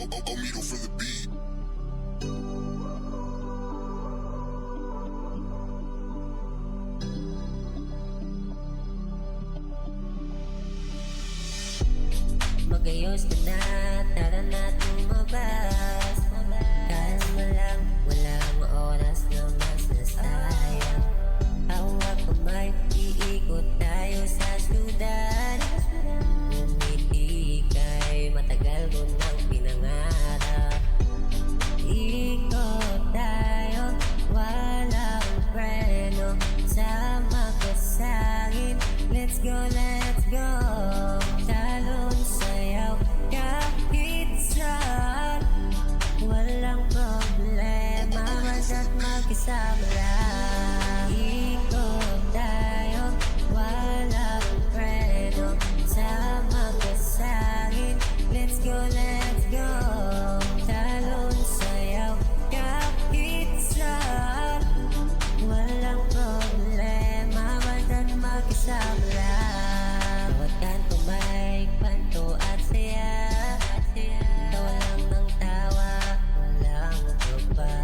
Omido for the beat. Magayos ka na, tara na tumabas. Kalma lang, walang oras na mas nasayang. Hawak kamay, iikot tayo sa syudad. Umiti kay matagal ko nang pinangarap. Ikot tayo, walang preno. Sama ka sa'kin, let's go, let's go. Talon sayaw kahit saan, walang problema, basta't magkasama lang. Ikot tayo, walang preno. Sama ka sa'kin, let's go, let's go. Talon sayaw kahit saan, walang problema, basta't magkasama lang. Bawat kanto may kwanto at saya. Tawa lang ng tawa, walang kaba.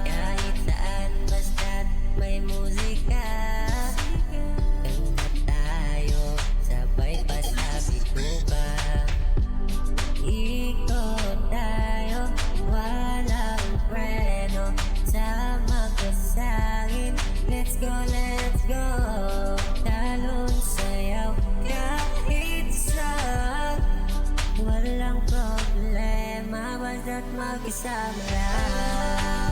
Kahit saan basta't may musika. Kanta tayo, sabay pa sa bituka. Ikot tayo, walang preno. Sama ka sa'kin, let's go, let's go. Talon sayaw kahit saan, walang problema, basta't magkasama lang.